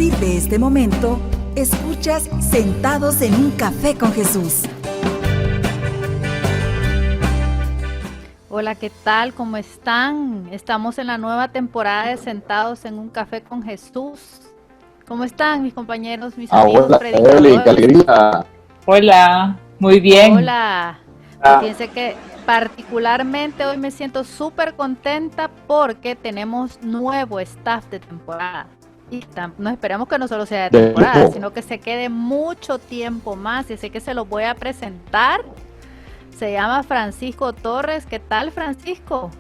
partir de este momento, escuchas Sentados en un Café con Jesús. Hola, ¿qué tal? ¿Cómo están? Estamos en la nueva temporada de Sentados en un Café con Jesús. ¿Cómo están mis compañeros, mis amigos Hola, Evelyn, qué predicadores? alegría. Hola, muy bien. Hola. Pues fíjense que particularmente hoy me siento súper contenta porque tenemos nuevo staff de temporada. Y no esperamos que no solo sea de temporada, sino que se quede mucho tiempo más. Y sé que se los voy a presentar. Se llama Francisco Torres. ¿Qué tal, Francisco?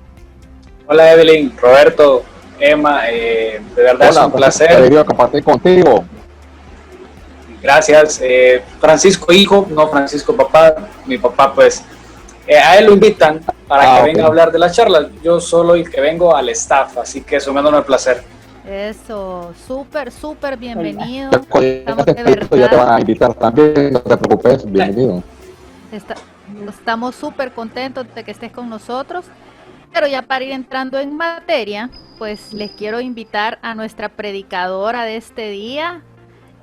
Hola, Evelyn, Roberto, Emma, de verdad Hola, es un placer. Alegría compartir contigo. Gracias. Francisco hijo, no Francisco papá. Mi papá, pues, a él lo invitan para que venga a hablar de las charlas. Yo solo el que vengo al staff, así que es un enorme placer. Eso, súper bienvenido. Estamos de verdad. Ya te van a invitar también, no te preocupes, bienvenido. Estamos súper contentos de que estés con nosotros. Pero ya para ir entrando en materia, pues les quiero invitar a nuestra predicadora de este día,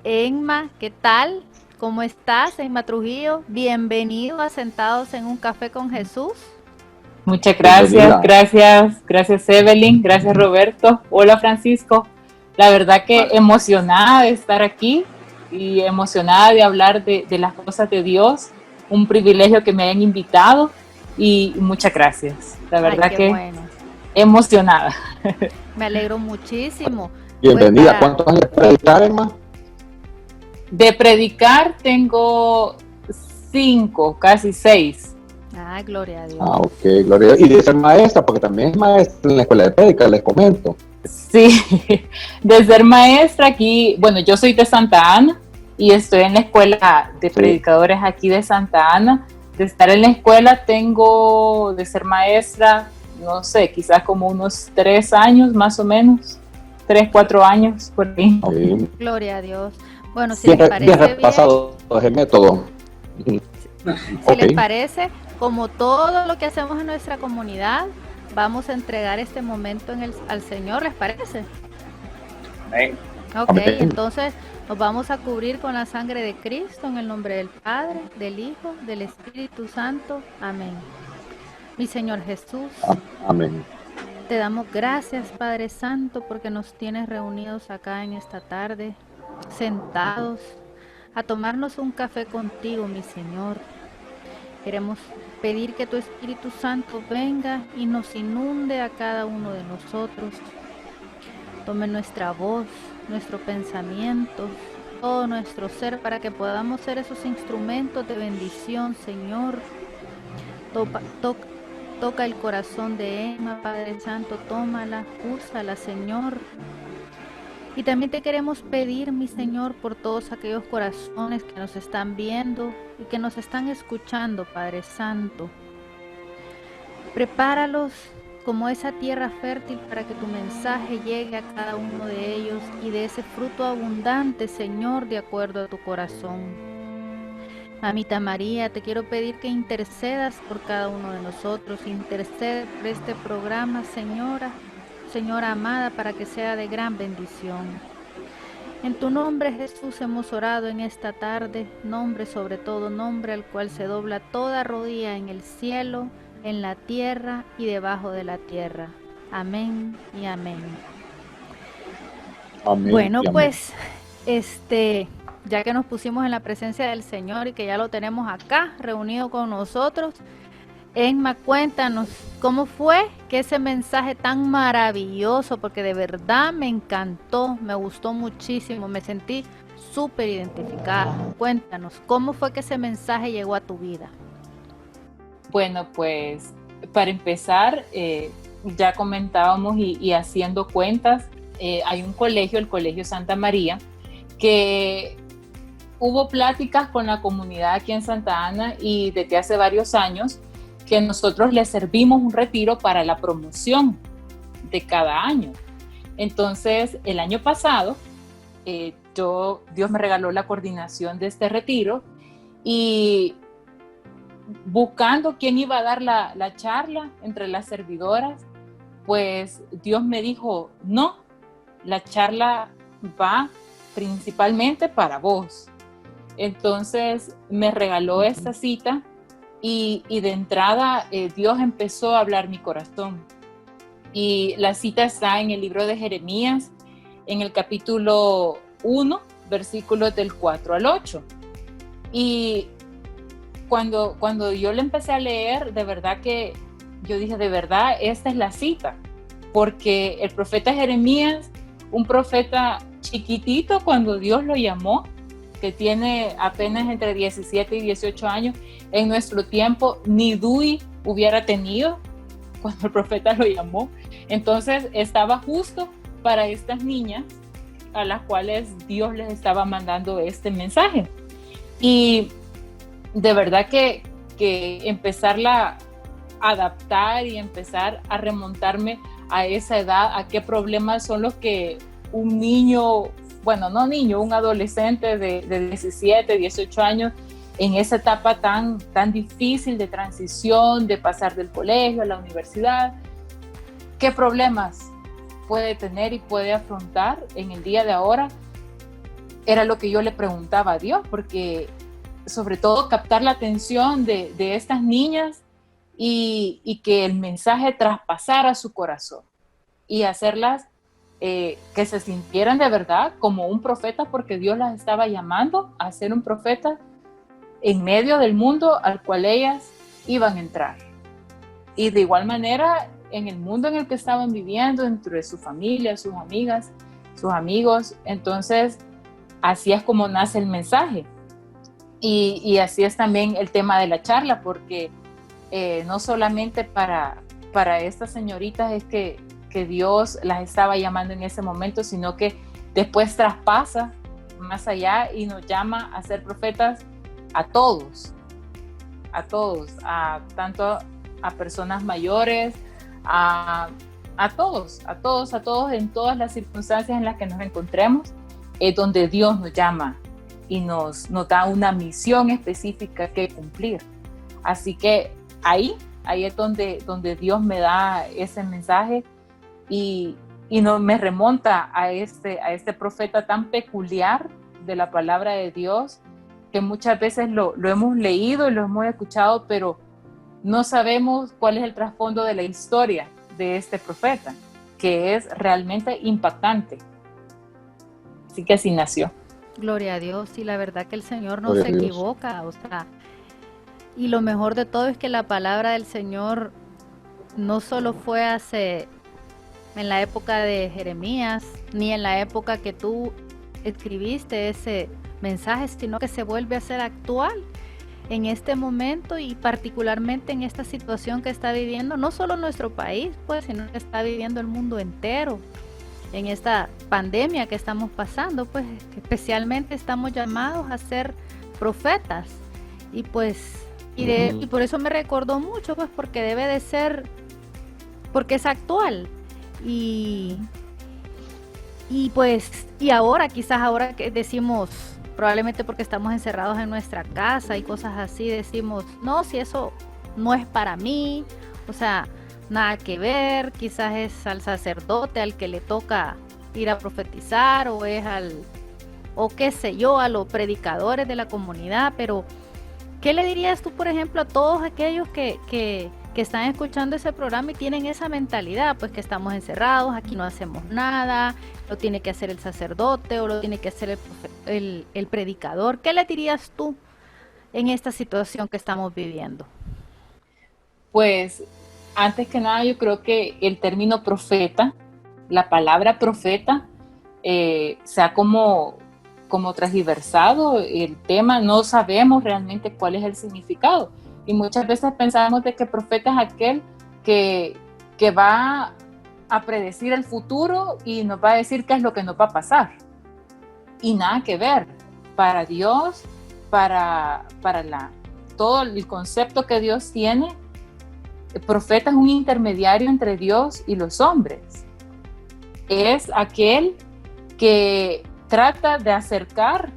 Emma. ¿Qué tal? ¿Cómo estás, Emma Trujillo? Bienvenido a Sentados en un Café con Jesús. Muchas gracias, gracias Evelyn, gracias Roberto. Hola Francisco. La verdad que emocionada de estar aquí y emocionada de hablar de las cosas de Dios. Un privilegio que me hayan invitado y muchas gracias. La verdad que bueno. Emocionada. Me alegro muchísimo. Bienvenida. Pues ¿cuántos años de predicar, Emma? De predicar tengo 5, casi 6. Ah, gloria a Dios. Ah, ok, gloria a Dios. Y de ser maestra, porque también es maestra en la escuela de prédica, les comento. Sí, de ser maestra aquí, bueno, yo soy de Santa Ana y estoy en la escuela de predicadores aquí de Santa Ana. De estar en la escuela tengo, de ser maestra, no sé, quizás como unos 3 años más o menos, 3, 4 años por ahí. Okay. Gloria a Dios. Bueno, si bien, les parece bien repasado el método. Si les parece, como todo lo que hacemos en nuestra comunidad, vamos a entregar este momento al Señor, ¿les parece? Amén. Ok, amén. Entonces nos vamos a cubrir con la sangre de Cristo en el nombre del Padre, del Hijo, del Espíritu Santo. Amén. Mi Señor Jesús. Amén. Te damos gracias, Padre Santo, porque nos tienes reunidos acá en esta tarde, sentados, a tomarnos un café contigo, mi Señor. Queremos pedir que tu Espíritu Santo venga y nos inunde a cada uno de nosotros. Tome nuestra voz, nuestro pensamiento, todo nuestro ser para que podamos ser esos instrumentos de bendición, Señor. Toca el corazón de Emma, Padre Santo, tómala, úsala, Señor. Y también te queremos pedir, mi Señor, por todos aquellos corazones que nos están viendo y que nos están escuchando, Padre Santo. Prepáralos como esa tierra fértil para que tu mensaje llegue a cada uno de ellos y de ese fruto abundante, Señor, de acuerdo a tu corazón. Mamita María, te quiero pedir que intercedas por cada uno de nosotros, intercede por este programa, Señora amada, para que sea de gran bendición. En tu nombre, Jesús, hemos orado en esta tarde, nombre sobre todo, nombre al cual se dobla toda rodilla en el cielo, en la tierra y debajo de la tierra. Amén y amén. Amén. Bueno, amén. pues, ya que nos pusimos en la presencia del Señor y que ya lo tenemos acá, reunido con nosotros, Emma, cuéntanos, ¿cómo fue que ese mensaje tan maravilloso, porque de verdad me encantó, me gustó muchísimo, me sentí súper identificada? Cuéntanos, ¿cómo fue que ese mensaje llegó a tu vida? Bueno, pues, para empezar, ya comentábamos y haciendo cuentas, hay un colegio, el Colegio Santa María, que hubo pláticas con la comunidad aquí en Santa Ana y desde hace varios años que nosotros les servimos un retiro para la promoción de cada año. Entonces, el año pasado, Dios me regaló la coordinación de este retiro y buscando quién iba a dar la charla entre las servidoras, pues Dios me dijo, no, la charla va principalmente para vos. Entonces me regaló esta cita y de entrada Dios empezó a hablar mi corazón. Y la cita está en el libro de Jeremías, en el capítulo 1, versículos del 4 al 8. Y cuando yo le empecé a leer, de verdad que yo dije, de verdad, esta es la cita. Porque el profeta Jeremías, un profeta chiquitito cuando Dios lo llamó, que tiene apenas entre 17 y 18 años, en nuestro tiempo ni DUI hubiera tenido cuando el profeta lo llamó. Entonces estaba justo para estas niñas a las cuales Dios les estaba mandando este mensaje. Y de verdad que empezarla a adaptar y empezar a remontarme a esa edad, a qué problemas son los que un niño, bueno, no niño, un adolescente de 17, 18 años, en esa etapa tan difícil de transición, de pasar del colegio a la universidad, qué problemas puede tener y puede afrontar en el día de ahora, era lo que yo le preguntaba a Dios, porque sobre todo captar la atención de estas niñas y que el mensaje traspasara su corazón y hacerlas que se sintieran de verdad como un profeta, porque Dios las estaba llamando a ser un profeta en medio del mundo al cual ellas iban a entrar. Y de igual manera, en el mundo en el que estaban viviendo, entre su familia, sus amigas, sus amigos. Entonces, así es como nace el mensaje. Y así es también el tema de la charla, porque no solamente para estas señoritas es que Dios las estaba llamando en ese momento, sino que después traspasa más allá y nos llama a ser profetas a todos, tanto a personas mayores, a todos, en todas las circunstancias en las que nos encontremos, es donde Dios nos llama y nos da una misión específica que cumplir. Así que ahí es donde Dios me da ese mensaje y me remonta a este profeta tan peculiar de la palabra de Dios, que muchas veces lo hemos leído y lo hemos escuchado, pero no sabemos cuál es el trasfondo de la historia de este profeta, que es realmente impactante. Así que así nació. Gloria a Dios, y la verdad que el Señor no se equivoca, o sea, y lo mejor de todo es que la palabra del Señor no solo fue en la época de Jeremías, ni en la época que tú escribiste ese mensaje, sino que se vuelve a ser actual en este momento y particularmente en esta situación que está viviendo no solo nuestro país, pues, sino que está viviendo el mundo entero. En esta pandemia que estamos pasando, pues especialmente estamos llamados a ser profetas y pues y por eso me recordó mucho, pues porque debe de ser, porque es actual y pues quizás ahora que decimos, probablemente porque estamos encerrados en nuestra casa y cosas así, decimos, no, si eso no es para mí, o sea, nada que ver, quizás es al sacerdote al que le toca ir a profetizar o qué sé yo, a los predicadores de la comunidad, pero ¿qué le dirías tú, por ejemplo, a todos aquellos que están escuchando ese programa y tienen esa mentalidad, pues que estamos encerrados, aquí no hacemos nada, lo tiene que hacer el sacerdote o lo tiene que hacer el predicador? ¿Qué le dirías tú en esta situación que estamos viviendo? Pues antes que nada yo creo que el término profeta, la palabra profeta, se ha como transgiversado el tema, no sabemos realmente cuál es el significado. Y muchas veces pensamos de que profeta es aquel que va a predecir el futuro y nos va a decir qué es lo que nos va a pasar. Y nada que ver. Para Dios, para todo el concepto que Dios tiene, el profeta es un intermediario entre Dios y los hombres. Es aquel que trata de acercar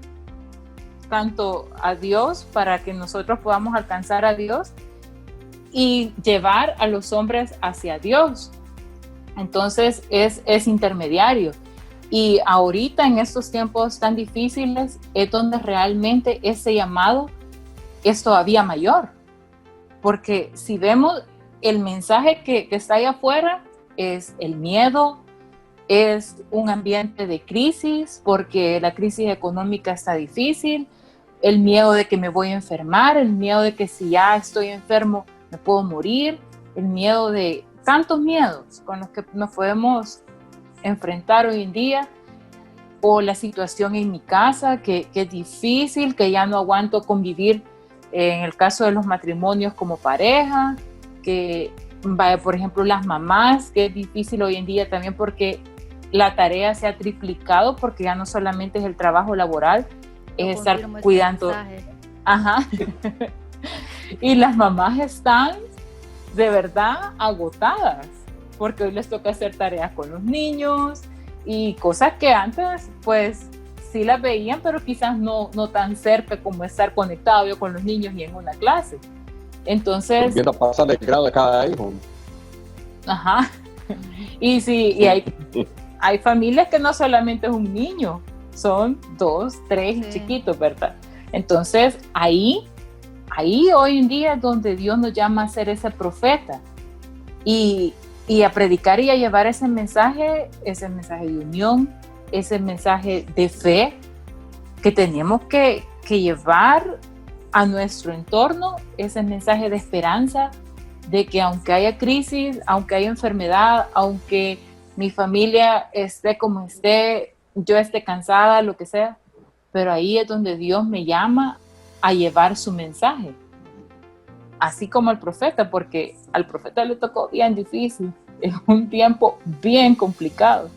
tanto a Dios para que nosotros podamos alcanzar a Dios y llevar a los hombres hacia Dios. Entonces es intermediario. Y ahorita en estos tiempos tan difíciles es donde realmente ese llamado es todavía mayor. Porque si vemos el mensaje que está allá afuera, es el miedo, es un ambiente de crisis, porque la crisis económica está difícil, el miedo de que me voy a enfermar, el miedo de que si ya estoy enfermo me puedo morir, el miedo de tantos miedos con los que nos podemos enfrentar hoy en día, o la situación en mi casa que es difícil, que ya no aguanto convivir en el caso de los matrimonios como pareja, que vaya, por ejemplo, las mamás, que es difícil hoy en día también porque la tarea se ha triplicado, porque ya no solamente es el trabajo laboral, es estar cuidando. Ajá. Y las mamás están de verdad agotadas, porque hoy les toca hacer tareas con los niños y cosas que antes pues sí las veían, pero quizás no tan cerca como estar conectado yo con los niños y en una clase. Entonces, viendo pasar el grado de cada hijo. Ajá. Y sí, y hay familias que no solamente es un niño, son 2, 3 chiquitos, ¿verdad? Entonces, ahí hoy en día es donde Dios nos llama a ser ese profeta y a predicar y a llevar ese mensaje de unión, ese mensaje de fe que tenemos que llevar a nuestro entorno, ese mensaje de esperanza, de que aunque haya crisis, aunque haya enfermedad, aunque mi familia esté como esté, yo esté cansada, lo que sea, pero ahí es donde Dios me llama a llevar su mensaje. Así como al profeta, porque al profeta le tocó bien difícil, es un tiempo bien complicado,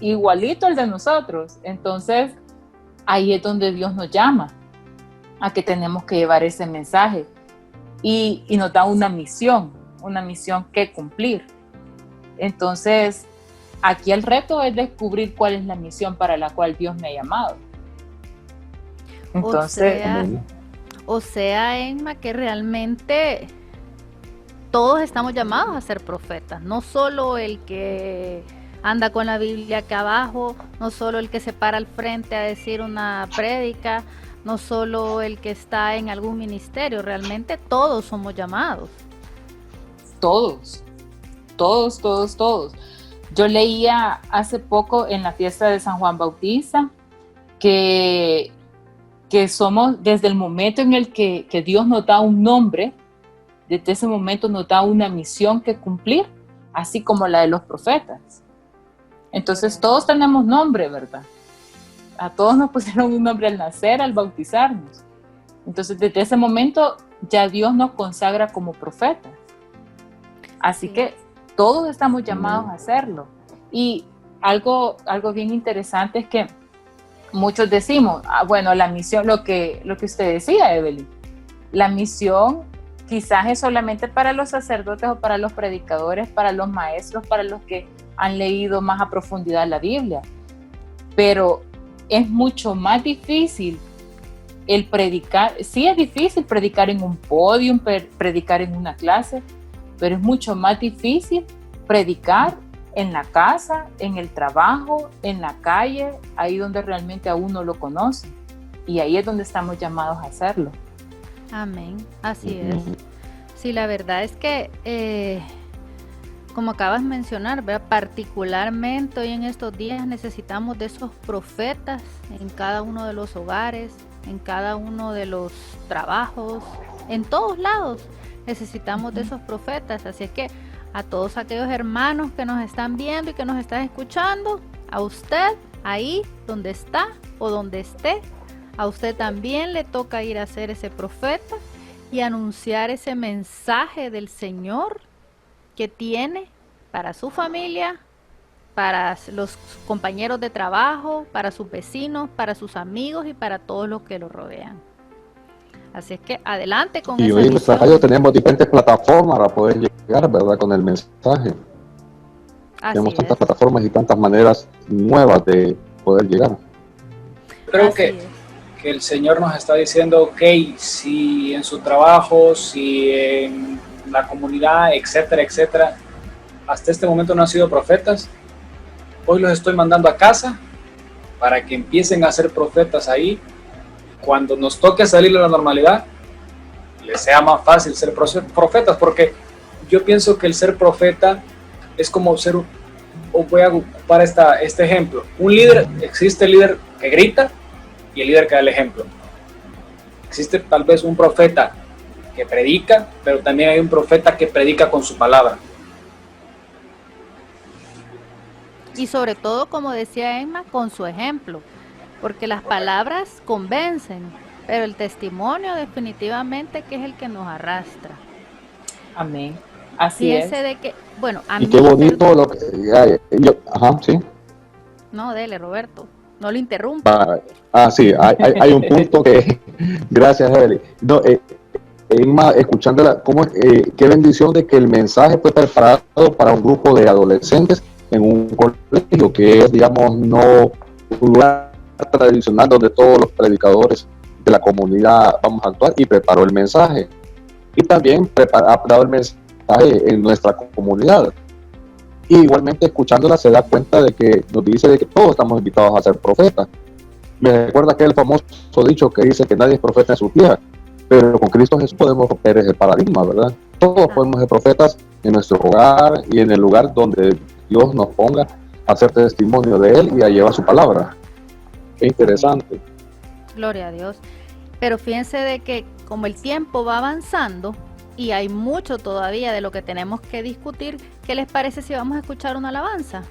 igualito al de nosotros. Entonces, ahí es donde Dios nos llama a que tenemos que llevar ese mensaje y nos da una misión que cumplir. Entonces, aquí el reto es descubrir cuál es la misión para la cual Dios me ha llamado. Entonces, o sea, Emma, que realmente todos estamos llamados a ser profetas, no solo el que anda con la Biblia acá abajo, no solo el que se para al frente a decir una prédica, no solo el que está en algún ministerio, realmente todos somos llamados. Todos. Yo leía hace poco en la fiesta de San Juan Bautista que somos, desde el momento en el que Dios nos da un nombre, desde ese momento nos da una misión que cumplir, así como la de los profetas. Entonces todos tenemos nombre, ¿verdad? A todos nos pusieron un nombre al nacer, al bautizarnos. Entonces desde ese momento ya Dios nos consagra como profetas. Así que todos estamos llamados a hacerlo. Y algo bien interesante es que muchos decimos, bueno, la misión, lo que usted decía, Evelyn, la misión quizás es solamente para los sacerdotes o para los predicadores, para los maestros, para los que han leído más a profundidad la Biblia. Pero es mucho más difícil el predicar. Sí es difícil predicar en un podio, predicar en una clase, pero es mucho más difícil predicar en la casa, en el trabajo, en la calle, ahí donde realmente a uno lo conoce. Y ahí es donde estamos llamados a hacerlo. Amén, así es. Sí, la verdad es que, como acabas de mencionar, ¿verdad? Particularmente hoy en estos días necesitamos de esos profetas en cada uno de los hogares, en cada uno de los trabajos, en todos lados necesitamos de esos profetas. Así es que a todos aquellos hermanos que nos están viendo y que nos están escuchando, a usted, ahí donde está o donde esté, a usted también le toca ir a ser ese profeta y anunciar ese mensaje del Señor que tiene para su familia, para los compañeros de trabajo, para sus vecinos, para sus amigos y para todos los que lo rodean. Así es que adelante con y esa hoy en nuestra misión. radio tenemos diferentes plataformas para poder llegar, ¿verdad?, con el mensaje. Tenemos tantas plataformas y tantas maneras nuevas de poder llegar. Creo que el Señor nos está diciendo, ok, si en su trabajo, si en la comunidad, etcétera, etcétera, hasta este momento no han sido profetas, hoy los estoy mandando a casa para que empiecen a ser profetas ahí. Cuando nos toque salir de la normalidad, les sea más fácil ser profetas, porque yo pienso que el ser profeta es como ser, o voy a ocupar este ejemplo, un líder. Existe el líder que grita y el líder que da el ejemplo. Existe tal vez un profeta que predica, pero también hay un profeta que predica con su palabra. Y sobre todo, como decía Emma, con su ejemplo, porque las palabras convencen, pero el testimonio definitivamente que es el que nos arrastra. Amén. Así Fíjese es. de que, bueno, a Y mí... qué bonito lo que... sí. No, dele, Roberto, no lo interrumpa. Sí, hay un punto que... Gracias, Evelyn. No, Emma, escuchándola, qué bendición de que el mensaje fue preparado para un grupo de adolescentes en un colegio que es, digamos, no un lugar tradicional donde todos los predicadores de la comunidad vamos a actuar, y preparó el mensaje. Y también ha dado el mensaje en nuestra comunidad. Y igualmente escuchándola se da cuenta de que nos dice de que todos estamos invitados a ser profetas. Me recuerda aquel famoso dicho que dice que nadie es profeta en su tierra, pero con Cristo Jesús podemos romper ese paradigma, ¿verdad? Todos podemos ser profetas en nuestro hogar y en el lugar donde Dios nos ponga a hacer testimonio de Él y a llevar su palabra. Qué interesante. Gloria a Dios. Pero fíjense de que como el tiempo va avanzando y hay mucho todavía de lo que tenemos que discutir, ¿qué les parece si vamos a escuchar una alabanza?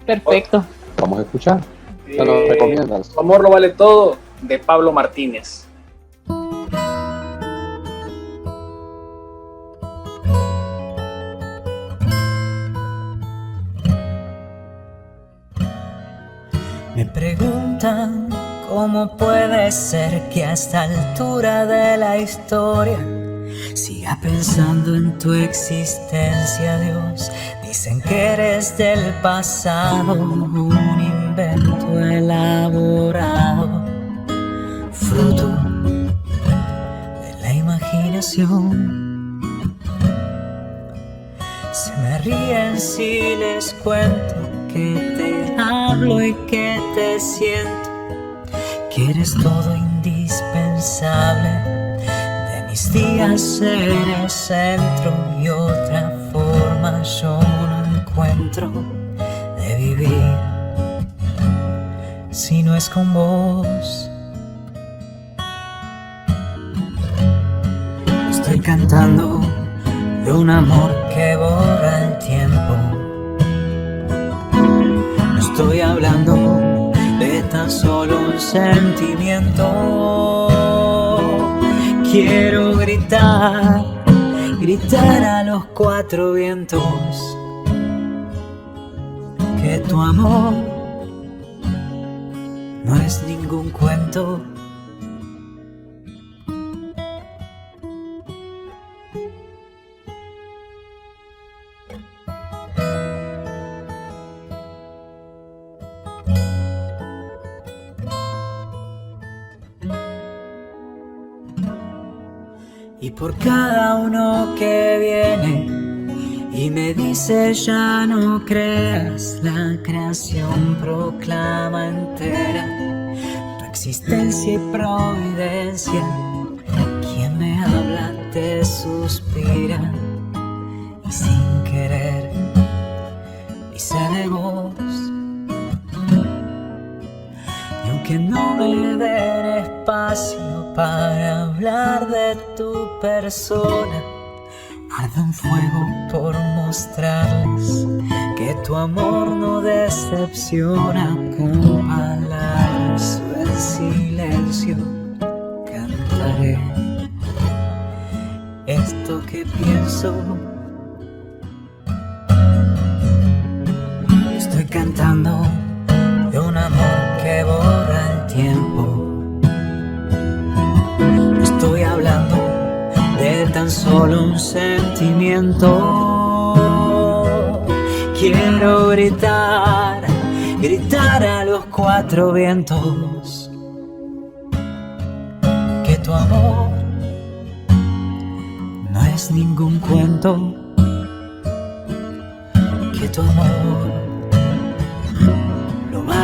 Perfecto. Vamos a escuchar. ¿Qué nos recomiendas? Tu amor lo vale todo, de Pablo Martínez. Me preguntan cómo puede ser que a esta altura de la historia siga pensando en tu existencia, Dios. Dicen que eres del pasado, un invento elaborado, fruto de la imaginación. Se me ríen si les cuento que te hablo y que te siento, que eres todo indispensable. De mis días eres centro y otra forma yo no encuentro de vivir si no es con vos. Estoy cantando de un amor que borra el tiempo. Estoy hablando de tan solo un sentimiento. Quiero gritar, gritar a los cuatro vientos que tu amor no es ningún cuento. Y por cada uno que viene y me dice ya no creas, la creación proclama entera tu existencia y providencia. Quien me habla te suspira y sin querer dice de vos. Y aunque no me den espacio para hablar de tu persona, arde un fuego por mostrarles que tu amor no decepciona. Con palabras o en silencio cantaré esto que pienso. Estoy cantando de un amor que borra el tiempo. Estoy hablando de tan solo un sentimiento. Quiero gritar, gritar a los cuatro vientos que tu amor no es ningún cuento, que tu amor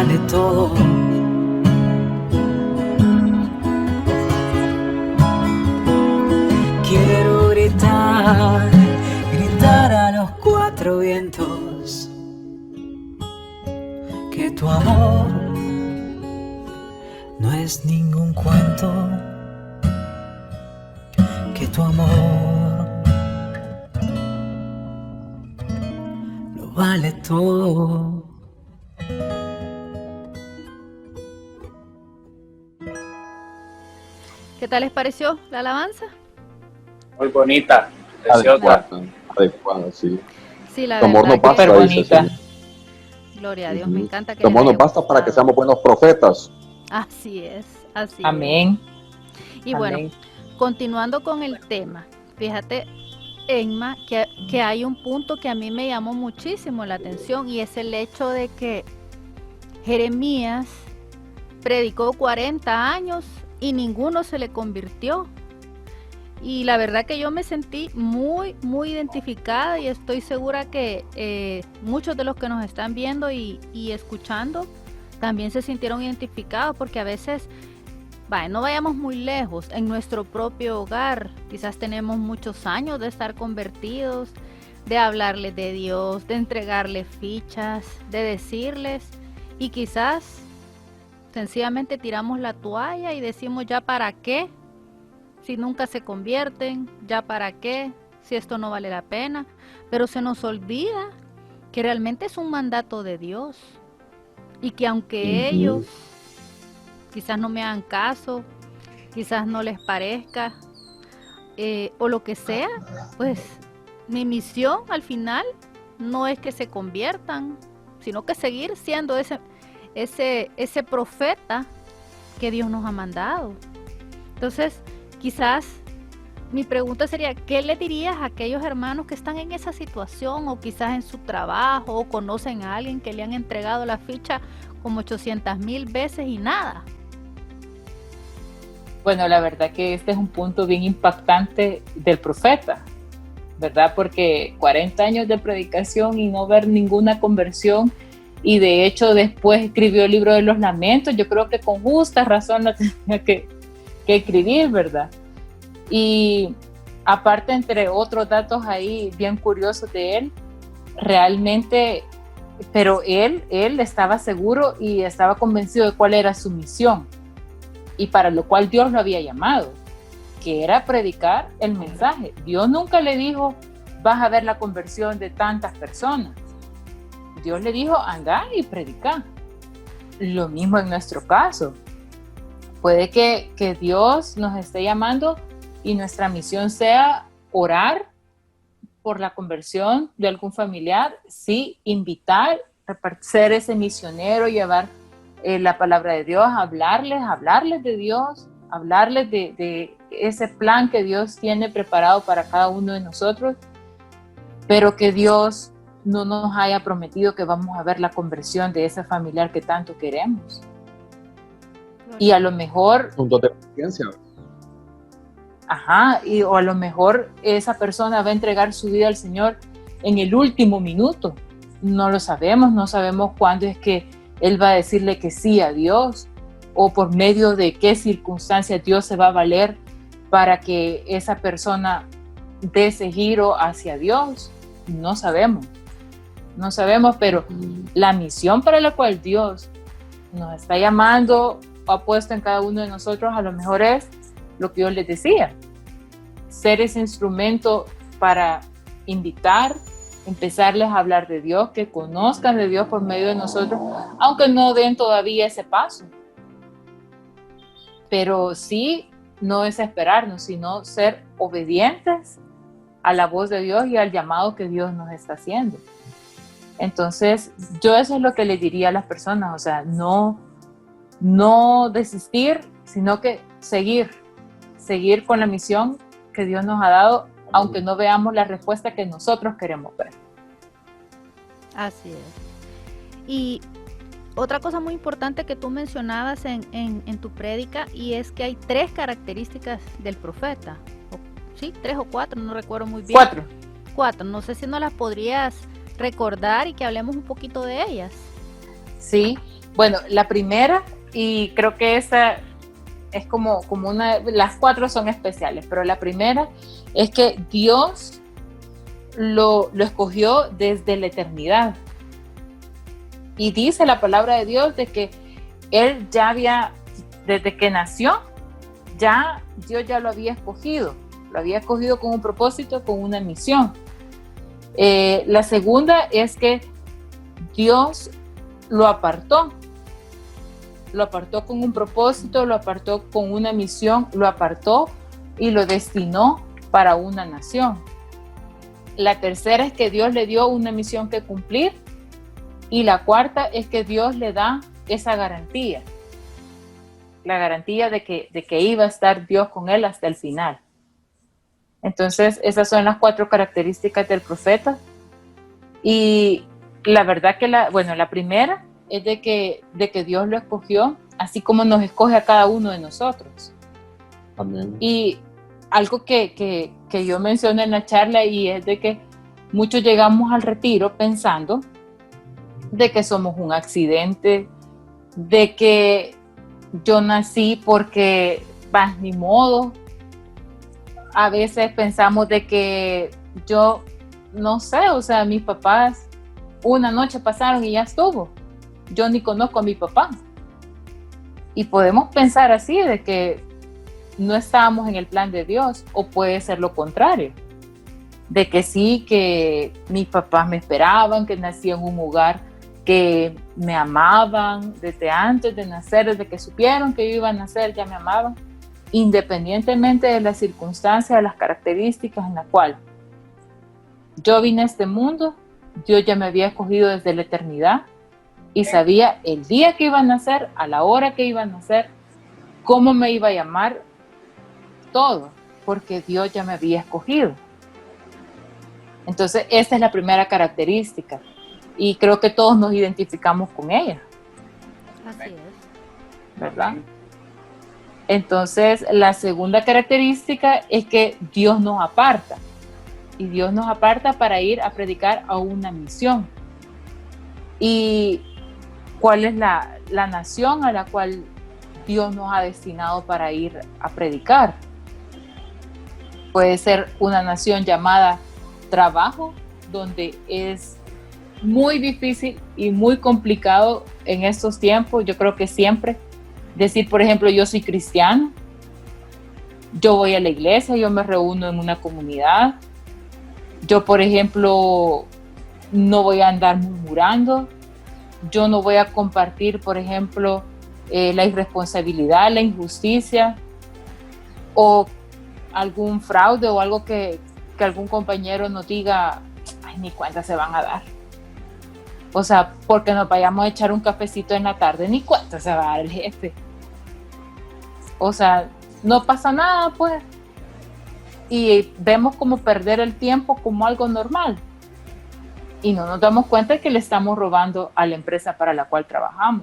vale todo. Quiero gritar, gritar a los cuatro vientos que tu amor no es ningún cuento, que tu amor lo vale todo. ¿Qué tal les pareció la alabanza? Muy bonita, preciosa. Adecuada, sí. Sí, la Tu amor verdad no basta, que, Súper dice, bonita. sí. gloria a Dios, me encanta que Tu amor les no haya basta para que gustado. seamos buenos profetas. Así es, así es. Amén. Y bueno, Amén. continuando con el tema, fíjate, Emma, que hay un punto que a mí me llamó muchísimo la atención y es el hecho de que Jeremías predicó 40 años y ninguno se le convirtió. Y la verdad que yo me sentí muy, muy identificada y estoy segura que muchos de los que nos están viendo y escuchando también se sintieron identificados, porque a veces, no vayamos muy lejos, en nuestro propio hogar quizás tenemos muchos años de estar convertidos, de hablarles de Dios, de entregarles fichas, de decirles, y quizás sencillamente tiramos la toalla y decimos ya para qué, si nunca se convierten, ya para qué, si esto no vale la pena, pero se nos olvida que realmente es un mandato de Dios y que aunque ellos quizás no me hagan caso, quizás no les parezca o lo que sea, pues mi misión al final no es que se conviertan, sino que seguir siendo ese profeta que Dios nos ha mandado. Entonces, quizás mi pregunta sería, ¿qué le dirías a aquellos hermanos que están en esa situación o quizás en su trabajo o conocen a alguien que le han entregado la ficha como 800,000 veces y nada? Bueno, la verdad que este es un punto bien impactante del profeta, ¿verdad? Porque 40 años de predicación y no ver ninguna conversión, y de hecho después escribió el libro de los lamentos. Yo creo que con justa razón la tenía que escribir, ¿verdad? Y aparte, entre otros datos ahí bien curiosos de él, realmente, pero él estaba seguro y estaba convencido de cuál era su misión y para lo cual Dios lo había llamado, que era predicar el mensaje. Dios nunca le dijo, vas a ver la conversión de tantas personas. Dios le dijo, anda y predica. Lo mismo en nuestro caso. Puede que Dios nos esté llamando y nuestra misión sea orar por la conversión de algún familiar, sí, invitar, ser ese misionero, llevar la palabra de Dios, hablarles de Dios, hablarles de ese plan que Dios tiene preparado para cada uno de nosotros, pero que Dios no nos haya prometido que vamos a ver la conversión de ese familiar que tanto queremos. Y a lo mejor Puntos de conciencia. o a lo mejor esa persona va a entregar su vida al Señor en el último minuto. No lo sabemos, no sabemos cuándo es que Él va a decirle que sí a Dios, o por medio de qué circunstancias Dios se va a valer para que esa persona dé ese giro hacia Dios. No sabemos, pero la misión para la cual Dios nos está llamando, ha puesto en cada uno de nosotros, a lo mejor es lo que yo les decía, ser ese instrumento para invitar, empezarles a hablar de Dios, que conozcan de Dios por medio de nosotros, aunque no den todavía ese paso. Pero sí, no desesperarnos, sino ser obedientes a la voz de Dios y al llamado que Dios nos está haciendo. Entonces, yo eso es lo que les diría a las personas, o sea, no desistir, sino que seguir con la misión que Dios nos ha dado, aunque no veamos la respuesta que nosotros queremos ver. Así es. Y otra cosa muy importante que tú mencionabas en tu prédica, y es que hay 3 características del profeta. ¿Sí? 3 o 4, no recuerdo muy bien. 4. No sé si nos las podrías recordar y que hablemos un poquito de ellas. Sí, Bueno, la primera, y creo que esa es como una, las cuatro son especiales, pero la primera es que Dios lo escogió desde la eternidad. Y dice la palabra de Dios de que Él ya había, desde que nació, ya Dios ya lo había escogido con un propósito, con una misión. La segunda es que Dios lo apartó con un propósito, lo apartó con una misión, lo apartó y lo destinó para una nación. La tercera es que Dios le dio una misión que cumplir, y la cuarta es que Dios le da esa garantía, la garantía de que iba a estar Dios con él hasta el final. Entonces, esas son las cuatro características del profeta. Y la verdad que la primera es de que Dios lo escogió, así como nos escoge a cada uno de nosotros. Amén. Y algo que yo mencioné en la charla, y es de que muchos llegamos al retiro pensando de que somos un accidente, de que yo nací porque, ni modo. A veces pensamos de que yo, no sé, o sea, mis papás una noche pasaron y ya estuvo. Yo ni conozco a mi papá. Y podemos pensar así, de que no estábamos en el plan de Dios, o puede ser lo contrario, de que sí, que mis papás me esperaban, que nací en un hogar que me amaban desde antes de nacer, desde que supieron que yo iba a nacer, ya me amaban, independientemente de las circunstancias, de las características en las cuales yo vine a este mundo. Dios ya me había escogido desde la eternidad y sabía el día que iba a nacer, a la hora que iba a nacer, cómo me iba a llamar, todo, porque Dios ya me había escogido. Entonces, esta es la primera característica, y creo que todos nos identificamos con ella. Así es. ¿Verdad? Entonces, la segunda característica es que Dios nos aparta, y Dios nos aparta para ir a predicar a una misión. ¿Y cuál es la nación a la cual Dios nos ha destinado para ir a predicar? Puede ser una nación llamada trabajo, donde es muy difícil y muy complicado en estos tiempos. Yo creo que siempre decir, por ejemplo, yo soy cristiano, yo voy a la iglesia, yo me reúno en una comunidad, yo, por ejemplo, no voy a andar murmurando, yo no voy a compartir, por ejemplo, la irresponsabilidad, la injusticia, o algún fraude, o algo que algún compañero nos diga, ay, ni cuenta se van a dar. O sea, porque nos vayamos a echar un cafecito en la tarde, ni cuenta se va a dar el jefe. O sea, no pasa nada, pues. Y vemos como perder el tiempo como algo normal. Y no nos damos cuenta de que le estamos robando a la empresa para la cual trabajamos.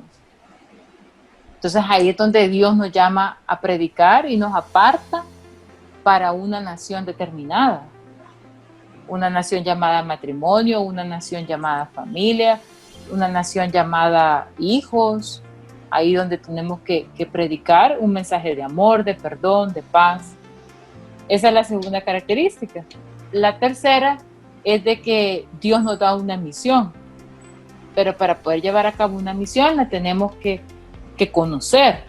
Entonces ahí es donde Dios nos llama a predicar y nos aparta para una nación determinada. Una nación llamada matrimonio, una nación llamada familia, una nación llamada hijos. Ahí donde tenemos que predicar un mensaje de amor, de perdón, de paz. Esa es la segunda característica. La tercera es de que Dios nos da una misión, pero para poder llevar a cabo una misión la tenemos que conocer.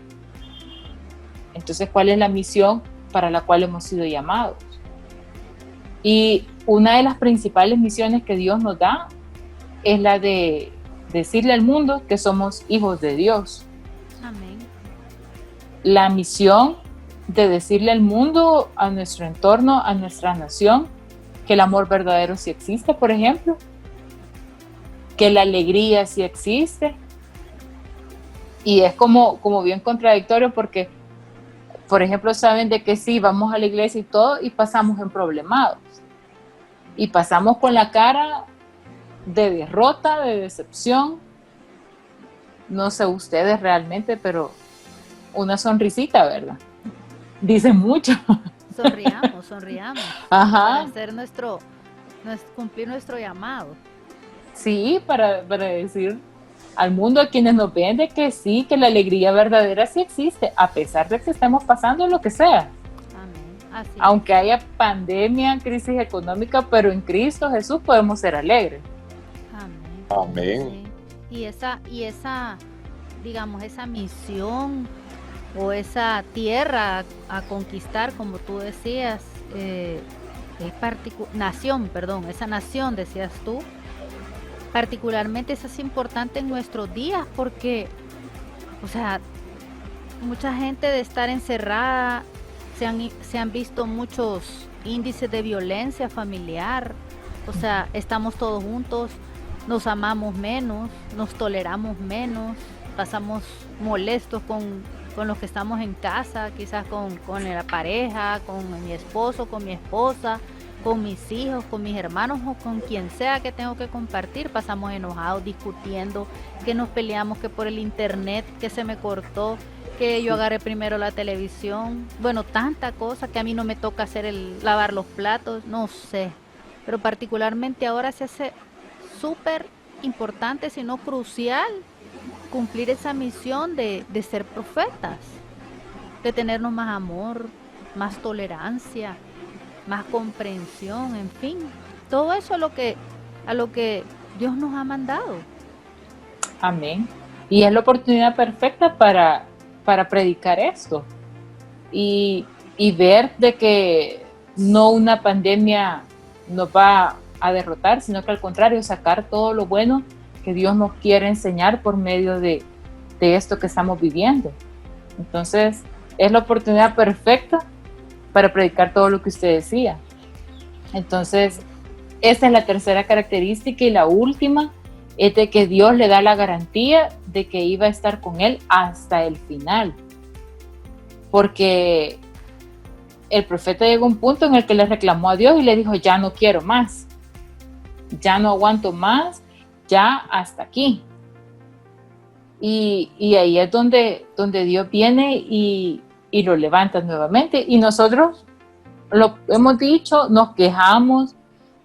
Entonces, ¿cuál es la misión para la cual hemos sido llamados? Y una de las principales misiones que Dios nos da es la de decirle al mundo que somos hijos de Dios. Amén. La misión de decirle al mundo, a nuestro entorno, a nuestra nación, que el amor verdadero sí existe, por ejemplo, que la alegría sí existe. Y es como bien contradictorio porque, por ejemplo, saben de que sí, vamos a la iglesia y todo, y pasamos en problemados. Y pasamos con la cara de derrota, de decepción. No sé ustedes realmente, pero una sonrisita, ¿verdad? Dice mucho. Sonriamos. Ajá. Para hacer cumplir nuestro llamado. Sí, para decir, al mundo, a quienes nos ven, de que sí, que la alegría verdadera sí existe, a pesar de que estemos pasando lo que sea. Amén. Así es. Aunque haya pandemia, crisis económica, pero en Cristo Jesús podemos ser alegres. Amén. Amén. Sí. Y esa, digamos, esa misión o esa tierra a conquistar, como tú decías, esa nación, decías tú, particularmente eso es importante en nuestros días porque, o sea, mucha gente de estar encerrada, se han visto muchos índices de violencia familiar, o sea, estamos todos juntos, nos amamos menos, nos toleramos menos, pasamos molestos con los que estamos en casa, quizás con la pareja, con mi esposo, con mi esposa, con mis hijos, con mis hermanos o con quien sea que tengo que compartir. Pasamos enojados, discutiendo, que nos peleamos, que por el internet, que se me cortó, que yo agarré primero la televisión. Bueno, tanta cosa que a mí no me toca hacer lavar los platos, no sé. Pero particularmente ahora se hace súper importante, si no crucial, cumplir esa misión de ser profetas, de tenernos más amor, más tolerancia, más comprensión, en fin, todo eso a lo que Dios nos ha mandado. Amén. Y es la oportunidad perfecta para predicar esto y ver de que no una pandemia nos va a derrotar, sino que al contrario, sacar todo lo bueno que Dios nos quiere enseñar por medio de esto que estamos viviendo. Entonces, es la oportunidad perfecta para predicar todo lo que usted decía. Entonces, esta es la tercera característica, y la última es de que Dios le da la garantía de que iba a estar con él hasta el final. Porque el profeta llegó a un punto en el que le reclamó a Dios y le dijo, ya no quiero más, ya no aguanto más, ya hasta aquí. Y ahí es donde Dios viene y lo levanta nuevamente. Y nosotros lo hemos dicho, nos quejamos.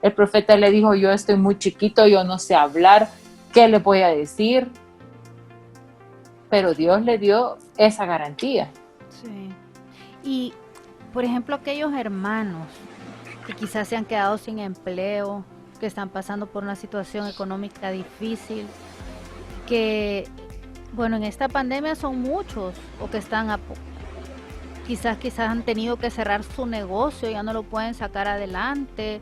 El profeta le dijo, yo estoy muy chiquito, yo no sé hablar, ¿qué le voy a decir? Pero Dios le dio esa garantía. Sí. Y, por ejemplo, aquellos hermanos que quizás se han quedado sin empleo, que están pasando por una situación económica difícil, que, bueno, en esta pandemia son muchos, o que están quizás han tenido que cerrar su negocio, ya no lo pueden sacar adelante,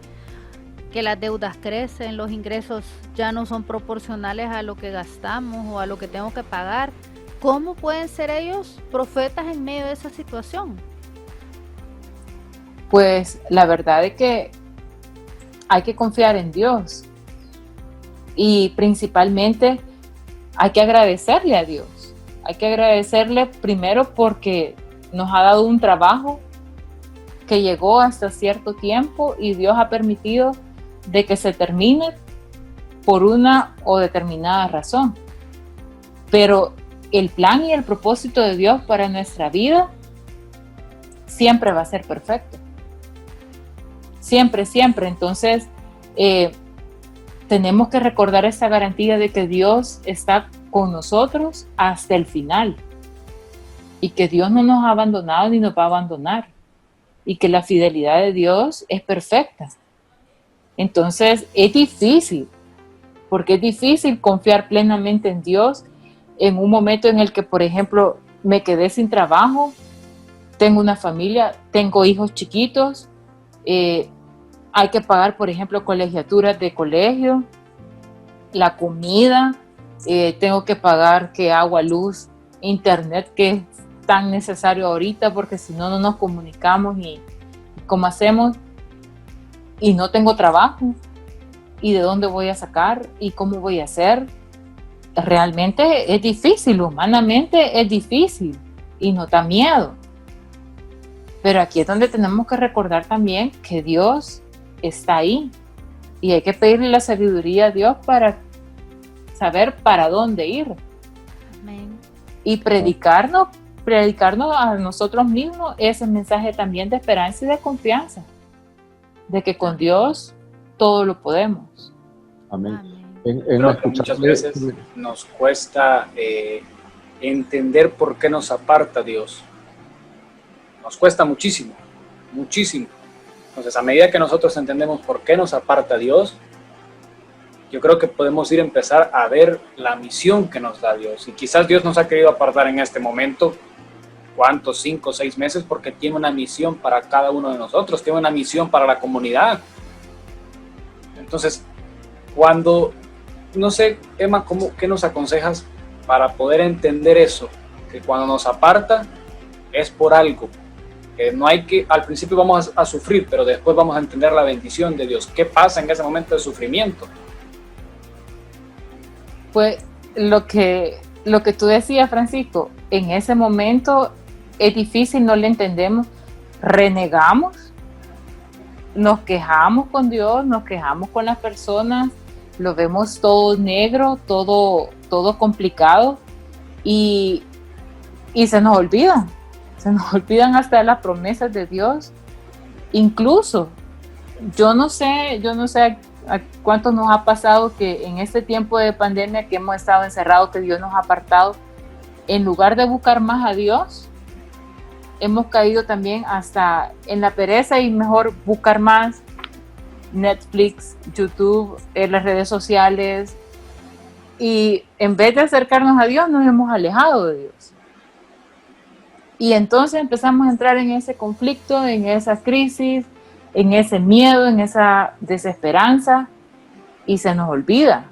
que las deudas crecen, los ingresos ya no son proporcionales a lo que gastamos o a lo que tengo que pagar. ¿Cómo pueden ser ellos profetas en medio de esa situación? Pues la verdad es que hay que confiar en Dios y principalmente hay que agradecerle a Dios. Hay que agradecerle primero porque nos ha dado un trabajo que llegó hasta cierto tiempo y Dios ha permitido de que se termine por una o determinada razón. Pero el plan y el propósito de Dios para nuestra vida siempre va a ser perfecto. Siempre, siempre. Entonces, tenemos que recordar esa garantía de que Dios está con nosotros hasta el final y que Dios no nos ha abandonado ni nos va a abandonar y que la fidelidad de Dios es perfecta. Entonces, es difícil, porque es difícil confiar plenamente en Dios en un momento en el que, por ejemplo, me quedé sin trabajo, tengo una familia, tengo hijos chiquitos, hay que pagar, por ejemplo, colegiaturas de colegio, la comida, tengo que pagar que agua, luz, internet, que es tan necesario ahorita, porque si no, no nos comunicamos y cómo hacemos, y no tengo trabajo, y de dónde voy a sacar, y cómo voy a hacer. Realmente es difícil, humanamente es difícil, y nos da miedo. Pero aquí es donde tenemos que recordar también que Dios está ahí y hay que pedirle la sabiduría a Dios para saber para dónde ir. Amén. Y predicarnos a nosotros mismos ese mensaje también de esperanza y de confianza, de que con Dios todo lo podemos. Amén. Amén. Creo que muchas veces nos cuesta entender por qué nos aparta Dios. Nos cuesta muchísimo, muchísimo. Entonces, a medida que nosotros entendemos por qué nos aparta Dios, yo creo que podemos empezar a ver la misión que nos da Dios. Y quizás Dios nos ha querido apartar en este momento, ¿cuántos? 5 o 6 meses, porque tiene una misión para cada uno de nosotros, tiene una misión para la comunidad. Entonces, cuando, no sé, Emma, ¿qué nos aconsejas para poder entender eso? Que cuando nos aparta es por algo. Que no hay que, al principio vamos a sufrir, pero después vamos a entender la bendición de Dios. ¿Qué pasa en ese momento de sufrimiento? Pues lo que tú decías, Francisco, en ese momento es difícil, no le entendemos, renegamos, nos quejamos con Dios, nos quejamos con las personas, lo vemos todo negro, todo complicado y se nos olvidan hasta las promesas de Dios. Incluso, yo no sé a cuánto nos ha pasado que en este tiempo de pandemia que hemos estado encerrados, que Dios nos ha apartado, en lugar de buscar más a Dios, hemos caído también hasta en la pereza y mejor buscar más Netflix, YouTube, en las redes sociales, y en vez de acercarnos a Dios nos hemos alejado de Dios. Y entonces empezamos a entrar en ese conflicto, en esa crisis, en ese miedo, en esa desesperanza, y se nos olvida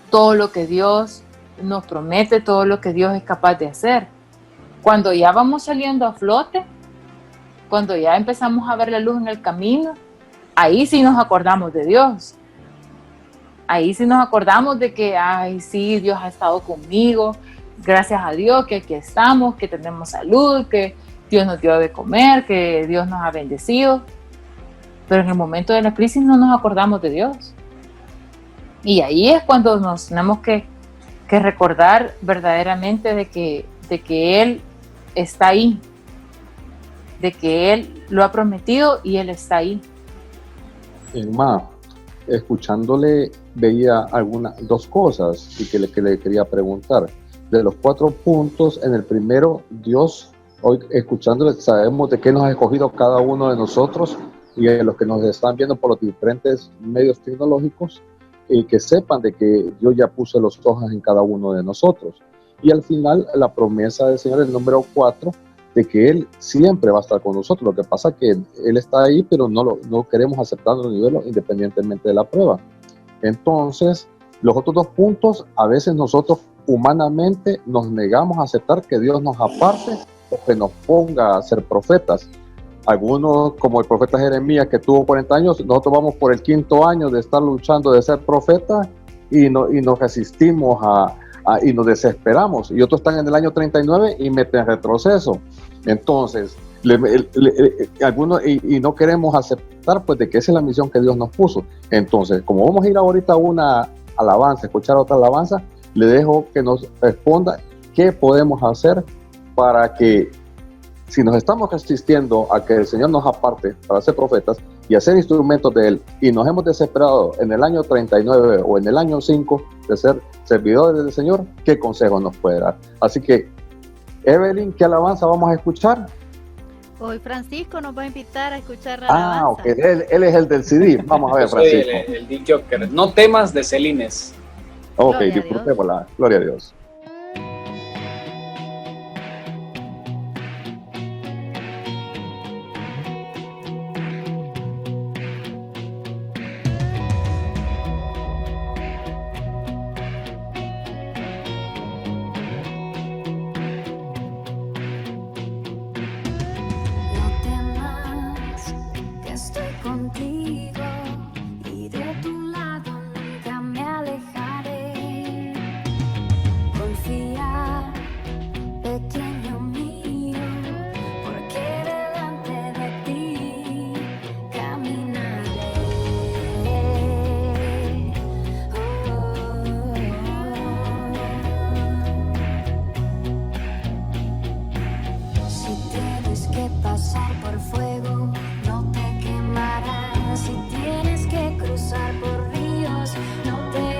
todo lo que Dios nos promete, todo lo que Dios es capaz de hacer. Cuando ya vamos saliendo a flote, cuando ya empezamos a ver la luz en el camino, ahí sí nos acordamos de Dios. Ahí sí nos acordamos de que, ay, sí, Dios ha estado conmigo, gracias a Dios que aquí estamos, que tenemos salud, que Dios nos dio de comer, que Dios nos ha bendecido. Pero en el momento de la crisis no nos acordamos de Dios. Y ahí es cuando nos tenemos que recordar verdaderamente de que Él está ahí, de que Él lo ha prometido y Él está ahí. Emma, escuchándole veía dos cosas y que le quería preguntar. De los 4 puntos, en el primero, Dios, hoy escuchándole, sabemos de qué nos ha escogido cada uno de nosotros y a los que nos están viendo por los diferentes medios tecnológicos, y que sepan de que Dios ya puso los ojos en cada uno de nosotros. Y al final, la promesa del Señor, el número 4, de que Él siempre va a estar con nosotros. Lo que pasa es que Él está ahí, pero no queremos aceptarlo ni verlo independientemente de la prueba. Entonces, los otros 2 puntos, a veces nosotros humanamente nos negamos a aceptar que Dios nos aparte o que nos ponga a ser profetas. Algunos, como el profeta Jeremías, que tuvo 40 años, nosotros vamos por el 5.º año de estar luchando de ser profeta y nos resistimos y nos desesperamos. Y otros están en el año 39 y meten retroceso. Entonces, algunos y no queremos aceptar pues de que esa es la misión que Dios nos puso. Entonces, como vamos a ir ahorita a una alabanza, escuchar otra alabanza, le dejo que nos responda qué podemos hacer para que, si nos estamos resistiendo a que el Señor nos aparte para ser profetas y hacer instrumentos de Él, y nos hemos desesperado en el año 39 o en el año 5 de ser servidores del Señor, ¿qué consejo nos puede dar? Así que, Evelyn, ¿qué alabanza vamos a escuchar? Hoy Francisco nos va a invitar a escuchar la alabanza. Ok, él es el del CD. Vamos a ver, Francisco. El DJ, No temas, de Celines. Ok, disfrutémosla. Gloria a Dios. Contigo y de tu lado nunca me alejaré. Si tienes que cruzar por ríos, no te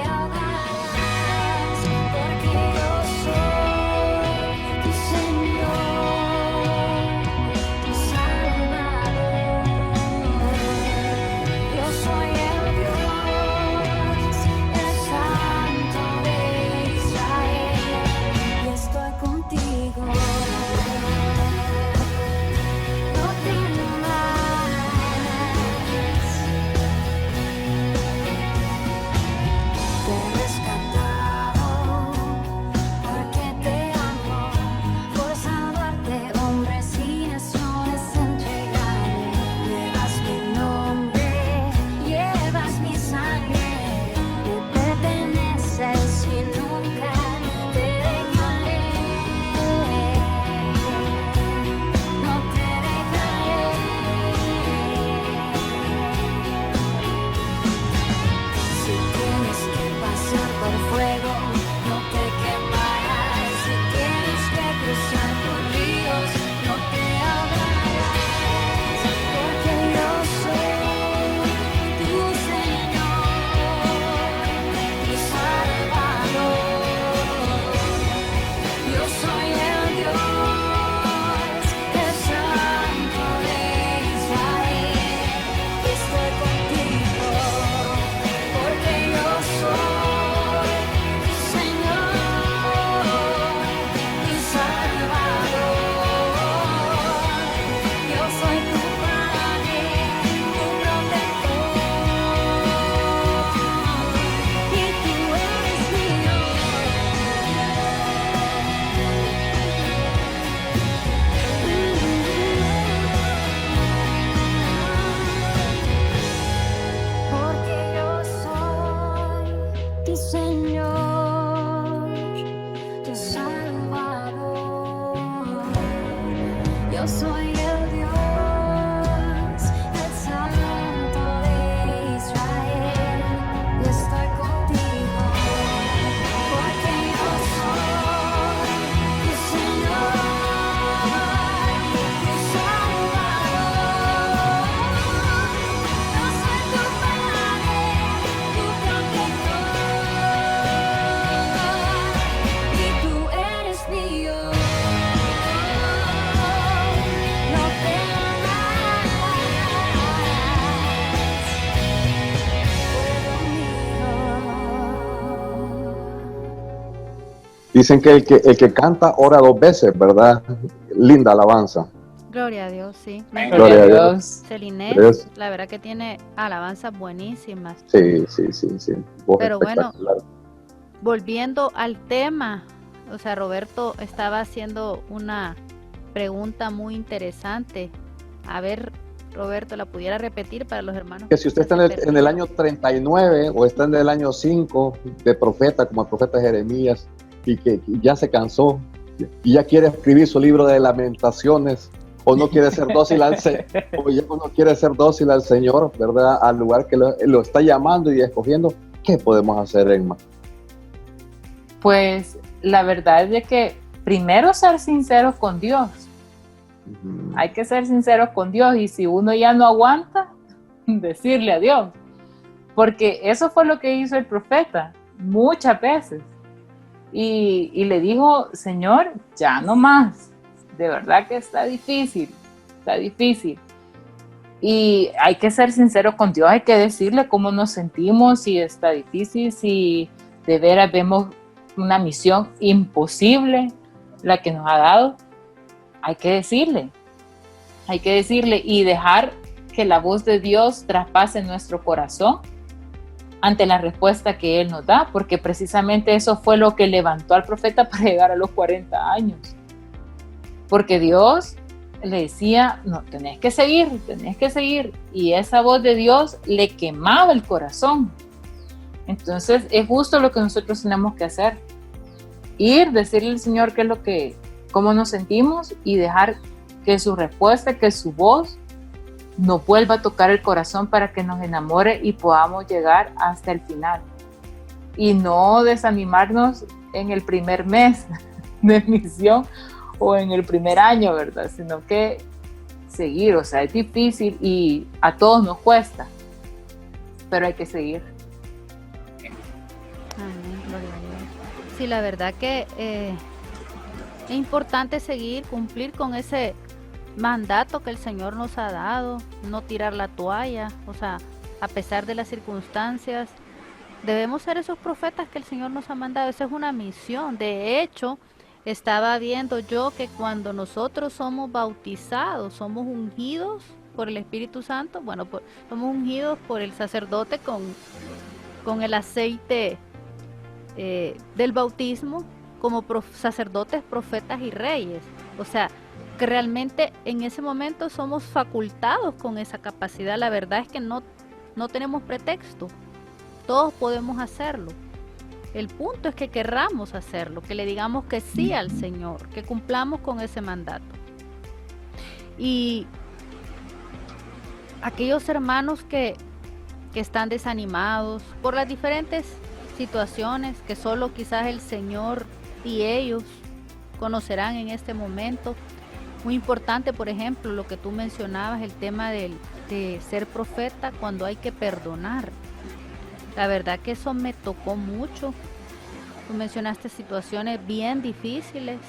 soy el Dios, el Santo de Israel, y estoy contigo, porque yo soy tu Señor, tu Salvador. Yo soy tu Padre, tu protector, y tú eres mío. No temas, pueblo mío. Dicen que el que canta ora dos veces, ¿verdad? Linda alabanza. Gloria a Dios, sí. Amén. Gloria a Dios. Celine, Dios. la verdad que tiene alabanzas buenísimas. Sí. Voz Pero bueno, espectacular. volviendo al tema, o sea, Roberto estaba haciendo una pregunta muy interesante. A ver, Roberto, ¿la pudiera repetir para los hermanos? Que si usted está en el año 39 o está en el año 5 de profeta, como el profeta Jeremías, y que ya se cansó y ya quiere escribir su libro de lamentaciones, o no quiere ser dócil al o ya no quiere ser dócil al Señor, ¿verdad? Al lugar que lo está llamando y escogiendo, ¿qué podemos hacer, Emma? Pues la verdad es de que primero ser sinceros con Dios. Hay que ser sinceros con Dios, y si uno ya no aguanta, decirle a Dios, porque eso fue lo que hizo el profeta muchas veces, y le dijo: Señor, ya no más, de verdad que está difícil, y hay que ser sinceros con Dios, hay que decirle cómo nos sentimos, si está difícil, si de veras vemos una misión imposible la que nos ha dado. Hay que decirle y dejar que la voz de Dios traspase nuestro corazón ante la respuesta que Él nos da, porque precisamente eso fue lo que levantó al profeta para llegar a los 40 años. Porque Dios le decía: no, tenés que seguir, y esa voz de Dios le quemaba el corazón. Entonces es justo lo que nosotros tenemos que hacer: decirle al Señor cómo nos sentimos, y dejar que su respuesta, que su voz nos vuelva a tocar el corazón para que nos enamore y podamos llegar hasta el final. Y no desanimarnos en el primer mes de misión o en el primer año, ¿verdad? Sino que seguir, o sea, es difícil y a todos nos cuesta, pero hay que seguir. Amén, gloria a Dios. Sí, la verdad que es importante seguir, cumplir con ese mandato que el Señor nos ha dado, no tirar la toalla, o sea, a pesar de las circunstancias, debemos ser esos profetas que el Señor nos ha mandado. Esa es una misión. De hecho, estaba viendo yo que cuando nosotros somos bautizados, somos ungidos por el Espíritu Santo, somos ungidos por el sacerdote con el aceite del bautismo, como sacerdotes, profetas y reyes. O sea, que realmente en ese momento somos facultados con esa capacidad. La verdad es que no tenemos pretexto. Todos podemos hacerlo. El punto es que querramos hacerlo, que le digamos que sí al Señor, que cumplamos con ese mandato. Y aquellos hermanos que están desanimados por las diferentes situaciones que solo quizás el Señor y ellos conocerán en este momento. Muy importante, por ejemplo, lo que tú mencionabas, el tema de ser profeta cuando hay que perdonar. La verdad que eso me tocó mucho. Tú mencionaste situaciones bien difíciles.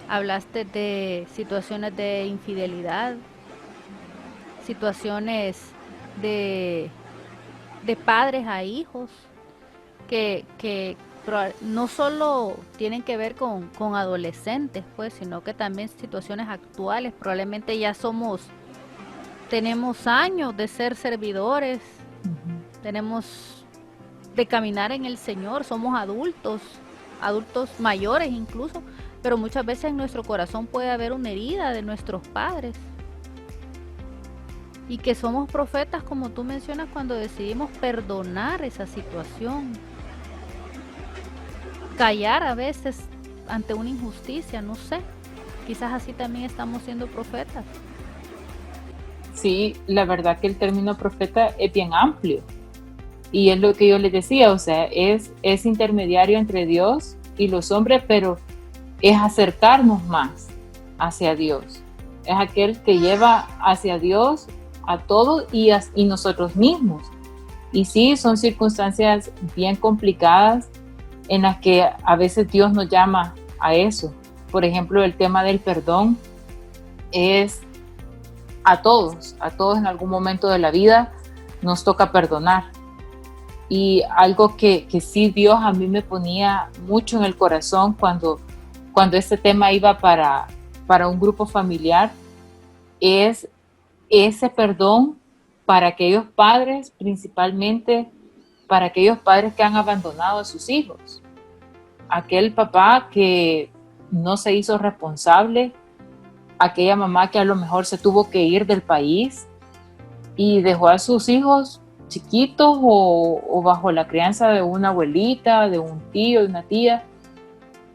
Hablaste de situaciones de infidelidad, situaciones de padres a hijos, que no solo tienen que ver con adolescentes, pues, sino que también situaciones actuales. Probablemente ya tenemos años de ser servidores, tenemos de caminar en el Señor, somos adultos mayores incluso, pero muchas veces en nuestro corazón puede haber una herida de nuestros padres. Y que somos profetas, como tú mencionas, cuando decidimos perdonar esa situación. Callar a veces ante una injusticia, no sé. Quizás así también estamos siendo profetas. Sí, la verdad que el término profeta es bien amplio. Y es lo que yo les decía, o sea, es intermediario entre Dios y los hombres, pero es acercarnos más hacia Dios. Es aquel que lleva hacia Dios a todos y nosotros mismos. Y sí, son circunstancias bien complicadas en las que a veces Dios nos llama a eso. Por ejemplo, el tema del perdón es a todos en algún momento de la vida nos toca perdonar. Y algo que sí Dios a mí me ponía mucho en el corazón cuando este tema iba para un grupo familiar, es ese perdón para aquellos padres, principalmente para aquellos padres que han abandonado a sus hijos. Aquel papá que no se hizo responsable, aquella mamá que a lo mejor se tuvo que ir del país y dejó a sus hijos chiquitos o bajo la crianza de una abuelita, de un tío, de una tía,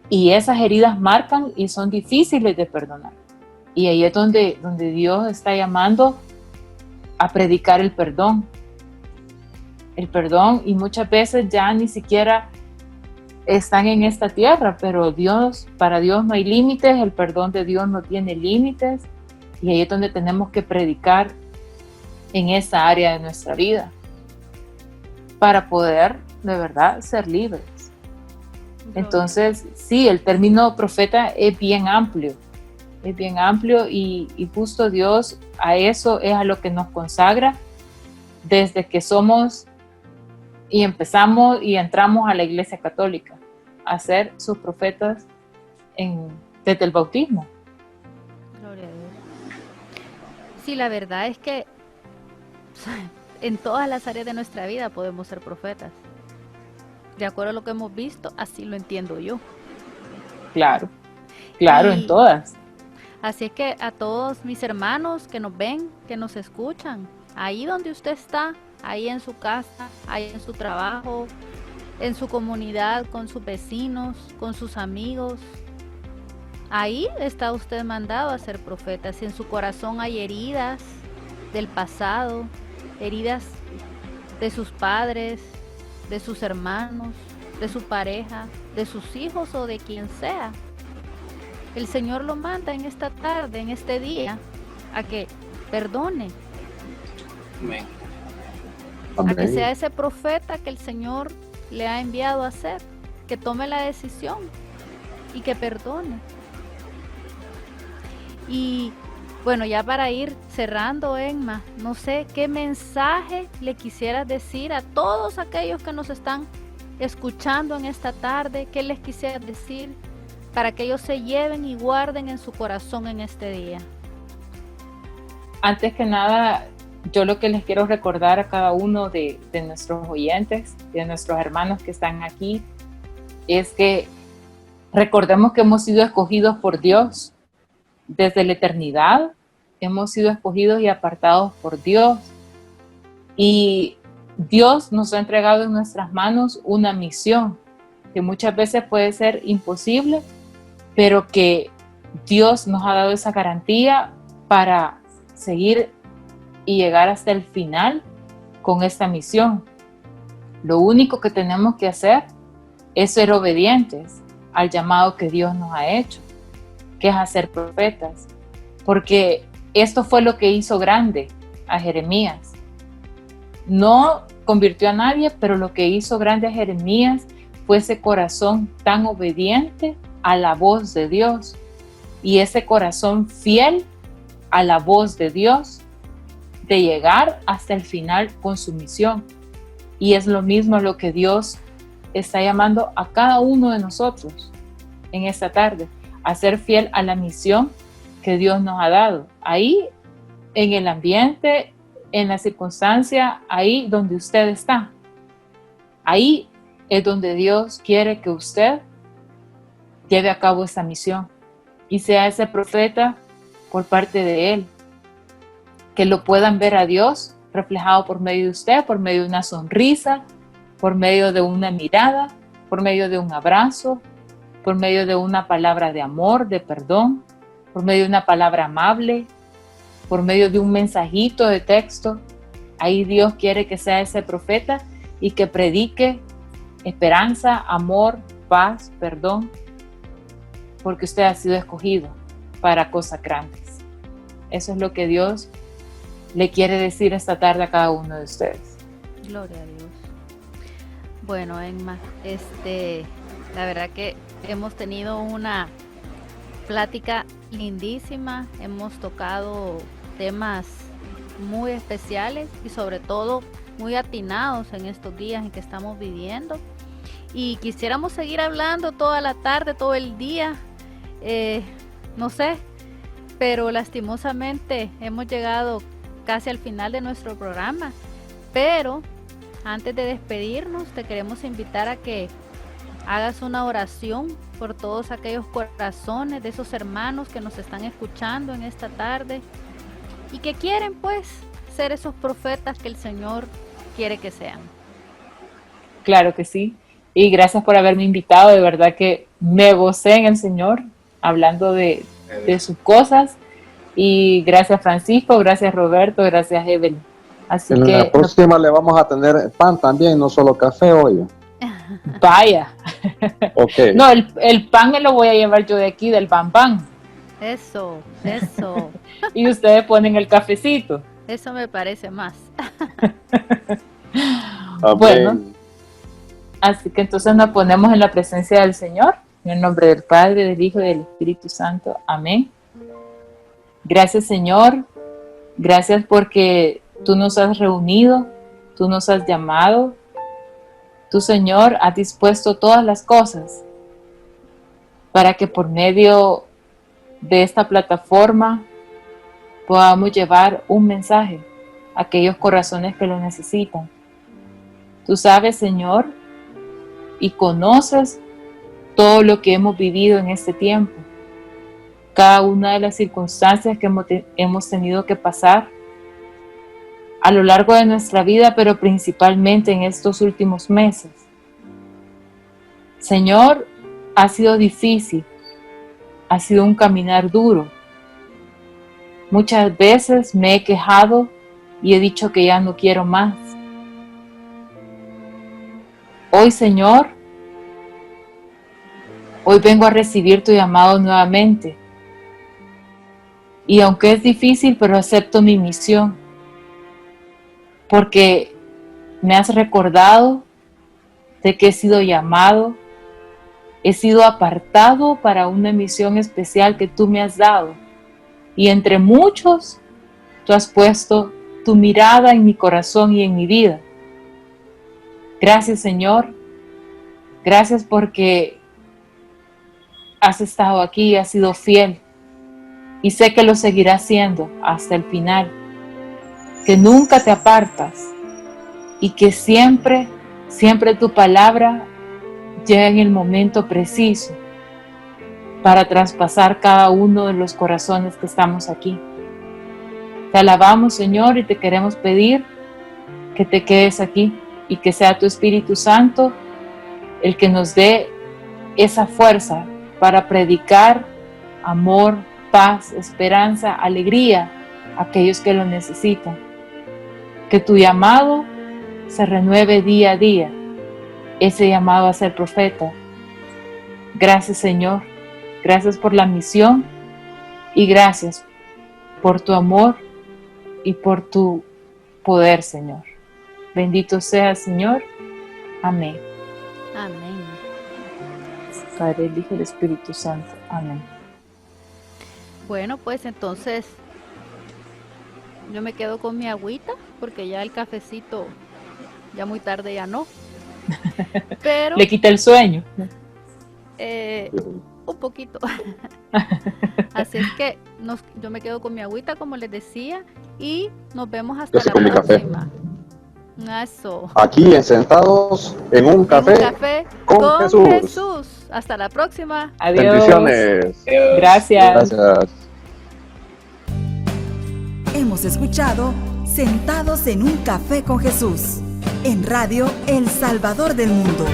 y esas heridas marcan y son difíciles de perdonar. Y ahí es donde Dios está llamando a predicar el perdón, y muchas veces ya ni siquiera están en esta tierra, pero para Dios no hay límites, el perdón de Dios no tiene límites, y ahí es donde tenemos que predicar en esa área de nuestra vida para poder de verdad ser libres. Entonces, sí, el término profeta es bien amplio y justo Dios a eso es a lo que nos consagra desde que somos y empezamos y entramos a la Iglesia Católica a ser sus profetas desde el bautismo. Gloria a Dios. Sí, la verdad es que en todas las áreas de nuestra vida podemos ser profetas. De acuerdo a lo que hemos visto, así lo entiendo yo. Claro, en todas. Así es que a todos mis hermanos que nos ven, que nos escuchan, ahí donde usted está, ahí en su casa, ahí en su trabajo, en su comunidad, con sus vecinos, con sus amigos, ahí está usted mandado a ser profeta. Si en su corazón hay heridas del pasado, heridas de sus padres, de sus hermanos, de su pareja, de sus hijos o de quien sea, el Señor lo manda en esta tarde, en este día, a que perdone. Amén. A que sea ese profeta que el Señor le ha enviado a ser, que tome la decisión y que perdone. Y bueno, ya para ir cerrando, Emma, no sé qué mensaje le quisieras decir a todos aquellos que nos están escuchando en esta tarde, qué les quisieras decir para que ellos se lleven y guarden en su corazón en este día. Antes que nada, yo lo que les quiero recordar a cada uno de nuestros oyentes, de nuestros hermanos que están aquí, es que recordemos que hemos sido escogidos por Dios desde la eternidad, hemos sido escogidos y apartados por Dios, y Dios nos ha entregado en nuestras manos una misión que muchas veces puede ser imposible, pero que Dios nos ha dado esa garantía para seguir y llegar hasta el final con esta misión. Lo único que tenemos que hacer es ser obedientes al llamado que Dios nos ha hecho, que es hacer profetas, porque esto fue lo que hizo grande a Jeremías. No convirtió a nadie, pero lo que hizo grande a Jeremías fue ese corazón tan obediente a la voz de Dios y ese corazón fiel a la voz de Dios de llegar hasta el final con su misión. Y es lo mismo lo que Dios está llamando a cada uno de nosotros en esta tarde, a ser fiel a la misión que Dios nos ha dado. Ahí, en el ambiente, en la circunstancia, ahí donde usted está. Ahí es donde Dios quiere que usted lleve a cabo esa misión y sea ese profeta por parte de Él. Que lo puedan ver a Dios reflejado por medio de usted, por medio de una sonrisa, por medio de una mirada, por medio de un abrazo, por medio de una palabra de amor, de perdón, por medio de una palabra amable, por medio de un mensajito de texto. Ahí Dios quiere que sea ese profeta y que predique esperanza, amor, paz, perdón, porque usted ha sido escogido para cosas grandes. Eso es lo que Dios le quiere decir esta tarde a cada uno de ustedes. Gloria a Dios. Bueno, Emma, la verdad que hemos tenido una plática lindísima, hemos tocado temas muy especiales y sobre todo muy atinados en estos días en que estamos viviendo, y quisiéramos seguir hablando toda la tarde, todo el día, no sé, pero lastimosamente hemos llegado casi al final de nuestro programa. Pero antes de despedirnos, te queremos invitar a que hagas una oración por todos aquellos corazones de esos hermanos que nos están escuchando en esta tarde y que quieren pues ser esos profetas que el Señor quiere que sean. Claro que sí. Y gracias por haberme invitado. De verdad que me gocé en el Señor hablando de sus cosas. Y gracias Francisco, gracias Roberto, gracias Evelyn. Así en que la próxima le vamos a tener pan también, no solo café hoy. vaya. Okay. No, el pan me lo voy a llevar yo de aquí, del Bam Bam. Eso. Y ustedes ponen el cafecito. Eso me parece más. Bueno, así que entonces nos ponemos en la presencia del Señor, en el nombre del Padre, del Hijo y del Espíritu Santo. Amén. Gracias, Señor. Gracias porque tú nos has reunido, tú nos has llamado. Tú, Señor, has dispuesto todas las cosas para que por medio de esta plataforma podamos llevar un mensaje a aquellos corazones que lo necesitan. Tú sabes, Señor, y conoces todo lo que hemos vivido en este tiempo, cada una de las circunstancias que hemos tenido que pasar a lo largo de nuestra vida, pero principalmente en estos últimos meses. Señor, ha sido difícil, ha sido un caminar duro. Muchas veces me he quejado y he dicho que ya no quiero más. Hoy, Señor, hoy vengo a recibir tu llamado nuevamente. Y aunque es difícil, pero acepto mi misión, porque me has recordado de que he sido llamado, he sido apartado para una misión especial que tú me has dado. Y entre muchos, tú has puesto tu mirada en mi corazón y en mi vida. Gracias, Señor. Gracias porque has estado aquí y has sido fiel. Y sé que lo seguirás siendo hasta el final. Que nunca te apartas y que siempre tu palabra llega en el momento preciso para traspasar cada uno de los corazones que estamos aquí. Te alabamos, Señor, y te queremos pedir que te quedes aquí y que sea tu Espíritu Santo el que nos dé esa fuerza para predicar amor, paz, esperanza, alegría a aquellos que lo necesitan. Que tu llamado se renueve día a día, ese llamado a ser profeta. Gracias, Señor. Gracias por la misión y gracias por tu amor y por tu poder, Señor. Bendito seas, Señor. Amén. Amén. Padre, el Hijo y el Espíritu Santo. Amén. Bueno, pues entonces yo me quedo con mi agüita porque ya el cafecito ya muy tarde ya no. Pero Le quita el sueño. un poquito. Así es que yo me quedo con mi agüita, como les decía, y nos vemos hasta Yo con mi la café. próxima. Eso. Aquí sentados en un café, Un café con Jesús. Hasta la próxima. Adiós. Bendiciones. Gracias. Gracias. Hemos escuchado Sentados en un Café con Jesús, en Radio El Salvador del Mundo.